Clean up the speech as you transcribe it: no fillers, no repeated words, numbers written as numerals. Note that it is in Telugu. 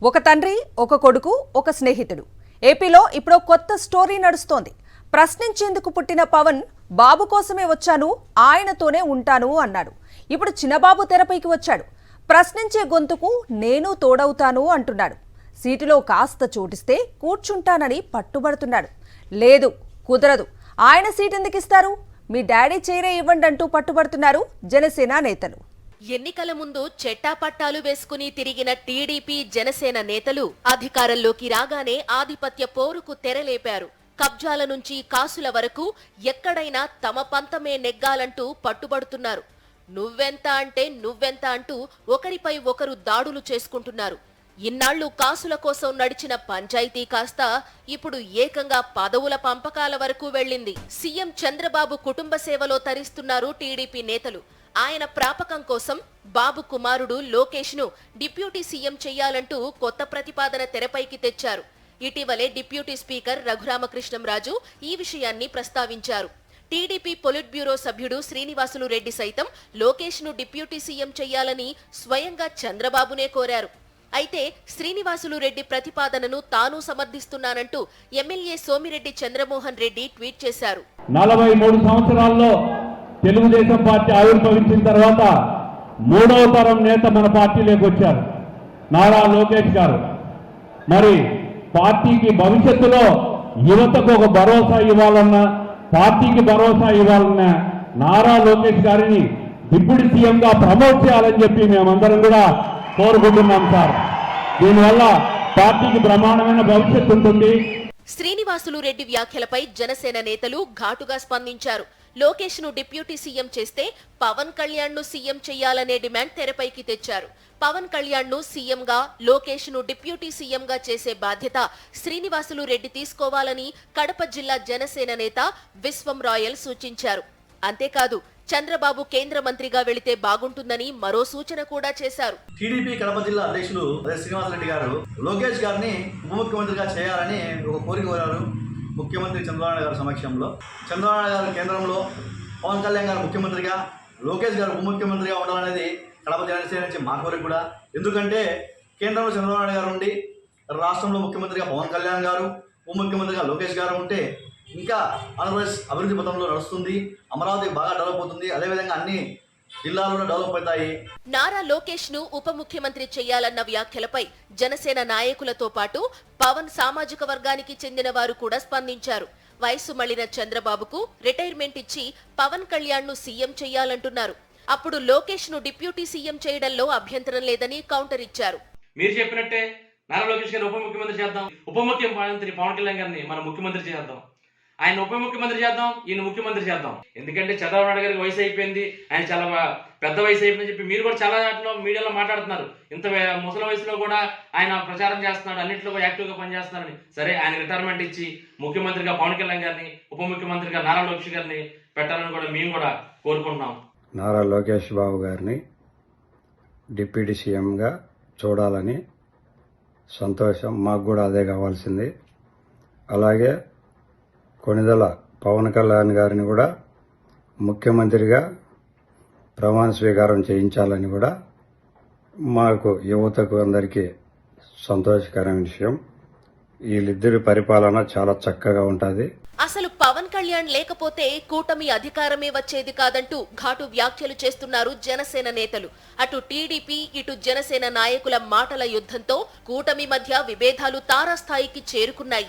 ఒక తండ్రి, ఒక కొడుకు, ఒక స్నేహితుడు. ఏపీలో ఇప్పుడు కొత్త స్టోరీ నడుస్తోంది. ప్రశ్నించేందుకు పుట్టిన పవన్ బాబు కోసమే వచ్చాను, ఆయనతోనే ఉంటాను అన్నాడు. ఇప్పుడు చిన్నబాబు తెరపైకి వచ్చాడు. ప్రశ్నించే గొంతుకు నేను తోడవుతాను అంటున్నాడు. సీటులో కాస్త చోటిస్తే కూర్చుంటానని పట్టుబడుతున్నాడు. లేదు, కుదరదు, ఆయన సీట్ ఎందుకు ఇస్తారు, మీ డాడీ చైరే ఇవ్వండి అంటూ పట్టుబడుతున్నారు జనసేన నేతలు. ఎన్నికల ముందు చెట్టాపట్టాలు వేసుకుని తిరిగిన టీడీపీ జనసేన నేతలు అధికారంలోకి రాగానే ఆధిపత్య పోరుకు తెరలేపారు. కబ్జాల నుంచి కాసుల వరకు ఎక్కడైనా తమ పంతమే నెగ్గాలంటూ పట్టుబడుతున్నారు. నువ్వెంత అంటే నువ్వెంత అంటూ ఒకరిపై ఒకరు దాడులు చేసుకుంటున్నారు. ఇన్నాళ్లు కాసుల కోసం నడిచిన పంచాయతీ కాస్త ఇప్పుడు ఏకంగా పదవుల పంపకాల వరకు వెళ్లింది. సీఎం చంద్రబాబు కుటుంబ సేవలో తరిస్తున్నారు టీడీపీ నేతలు. ఆయన ప్రాపకం కోసం బాబు కుమారుడు లోకేష్ ను డిప్యూటీ సీఎం చెయ్యాలంటూ కొత్త ప్రతిపాదన తెరపైకి తెచ్చారు. ఇటీవలే డిప్యూటీ స్పీకర్ రఘురామకృష్ణంరాజు ఈ విషయాన్ని ప్రస్తావించారు. టీడీపీ పొలిట్ బ్యూరో సభ్యుడు శ్రీనివాసులు రెడ్డి సైతం లోకేష్ ను డిప్యూటీ సీఎం చెయ్యాలని స్వయంగా చంద్రబాబునే కోరారు. అయితే శ్రీనివాసులు రెడ్డి ప్రతిపాదనను తాను సమర్థిస్తున్నానంటూ ఎమ్మెల్యే సోమిరెడ్డి చంద్రమోహన్ రెడ్డి ట్వీట్ చేశారు. 43 సంవత్సరాల్లో తెలుగుదేశం పార్టీ ఆవిర్భవించిన తర్వాత 3వ తరం నేత మన పార్టీలోకి వచ్చారు, నారా లోకేష్ గారు. మరి పార్టీకి భవిష్యత్తులో యువతకు ఒక భరోసా ఇవ్వాలన్నా, పార్టీకి భరోసా ఇవ్వాలన్నా నారా లోకేష్ గారిని డిప్యూటీ సీఎంగా ప్రమోట్ చేయాలని చెప్పి మేమందరం కూడా కోరుకుంటున్నాం సార్. దీనివల్ల పార్టీకి బ్రహ్మాండమైన భవిష్యత్తు ఉంటుంది. శ్రీనివాసులు రెడ్డి వ్యాఖ్యలపై జనసేన నేతలు ఘాటుగా స్పందించారు. లోకేష్ ను డిప్యూటీ సీఎం చేస్తే పవన్ కళ్యాణ్ ను సీఎం చేయాలనే డిమాండ్ తెరపైకి తెచ్చారు. పవన్ కళ్యాణ్ ను సీఎంగా, లోకేష్ ను డిప్యూటీ సీఎంగా చేసే బాధ్యత శ్రీనివాసులు రెడ్డి తీసుకోవాలని కడప జిల్లా జనసేన నేత విశ్వం రాయల్ సూచించారు. అంతేకాదు, చంద్రబాబు కేంద్ర మంత్రిగా వెళితే బాగుంటుందని మరో సూచన కూడా చేశారు. టీడీపీ కడప జిల్లా అధ్యక్షులు శ్రీనివాసరెడ్డి గారు లోకేష్ గారిని ఉప ముఖ్యమంత్రిగా చేయాలని ఒక కోరిక కోరారు. ముఖ్యమంత్రి చంద్రబాబు నాయుడు గారి సమక్షంలో చంద్రబాబు నాయుడు గారు కేంద్రంలో, పవన్ కళ్యాణ్ గారు ముఖ్యమంత్రిగా, లోకేష్ గారు ఉప ముఖ్యమంత్రిగా ఉండాలనేది కడప జనసేన నుంచి మా కోరిక కూడా. ఎందుకంటే కేంద్రంలో చంద్రబాబు నాయుడు గారు ఉండి రాష్ట్రంలో ముఖ్యమంత్రిగా పవన్ కళ్యాణ్ గారు, ఉప ముఖ్యమంత్రిగా లోకేష్ గారు ఉంటే ఇంకా ఆంధ్రప్రదేశ్ అభివృద్ధి పథంలో నడుస్తుంది, అమరావతి బాగా డెవలప్ అవుతుంది, అదేవిధంగా అన్ని జిల్లాల్లో డెవలప్ అవుతాయి. నారా లోకేష్ ను ఉప ముఖ్యమంత్రి చేయాలన్న వ్యాఖ్యలపై జనసేన నాయకులతో పాటు పవన్ సామాజిక వర్గానికి చెందిన వారు కూడా స్పందించారు. వయసు మళ్లిన చంద్రబాబుకు రిటైర్మెంట్ ఇచ్చి పవన్ కళ్యాణ్ ను సీఎం చేయాలంటున్నారు. అప్పుడు లోకేష్ ను డిప్యూటీ సీఎం చేయడంలో అభ్యంతరం లేదని కౌంటర్ ఇచ్చారు. మీరు చెప్పినట్టే నారా లోకేష్ గారిని ఉప ముఖ్యమంత్రి చేద్దాం, ఉప ముఖ్యమంత్రి పవన్ కళ్యాణ్ గారిని మనం ముఖ్యమంత్రి చేద్దాం, ఆయన ఉప ముఖ్యమంత్రి చేద్దాం, ఈయన ముఖ్యమంత్రి చేద్దాం. ఎందుకంటే చంద్రబాబు నాయుడు గారికి వయసు అయిపోయింది, ఆయన చాలా పెద్ద వయసు అయిపోయిందని చెప్పి మీరు కూడా చాలా దాంట్లో మీడియాలో మాట్లాడుతున్నారు. ఇంత ముసలి వయసులో కూడా ఆయన ప్రచారం చేస్తున్నాడు, అన్నింటిలో యాక్టివ్గా పనిచేస్తున్నారని. సరే, ఆయన రిటైర్మెంట్ ఇచ్చి ముఖ్యమంత్రిగా పవన్ కళ్యాణ్ గారిని, ఉప ముఖ్యమంత్రిగా నారా లోకేష్ గారిని పెట్టాలని కూడా మేము కూడా కోరుకుంటున్నాం. నారా లోకేష్ బాబు గారిని డిప్యూటీ సీఎంగా చూడాలని సంతోషం, మాకు కూడా అదే కావాల్సింది. అలాగే కొణిదెల పవన్ కళ్యాణ్ గారిని కూడా ముఖ్యమంత్రిగా ప్రమాణ స్వీకారం చేయించాలని కూడా మాకు యువతకు అందరికీ సంతోషకరమైన విషయం. వీళ్ళిద్దరి పరిపాలన చాలా చక్కగా ఉంటుంది. అసలు పవన్ కళ్యాణ్ లేకపోతే కూటమి అధికారమే వచ్చేది కాదంటూ ఘాటు వ్యాఖ్యలు చేస్తున్నారు జనసేన నేతలు. అటు టీడీపీ, ఇటు జనసేన నాయకుల మాటల యుద్ధంతో కూటమి మధ్య విభేదాలు తారాస్థాయికి చేరుకున్నాయి.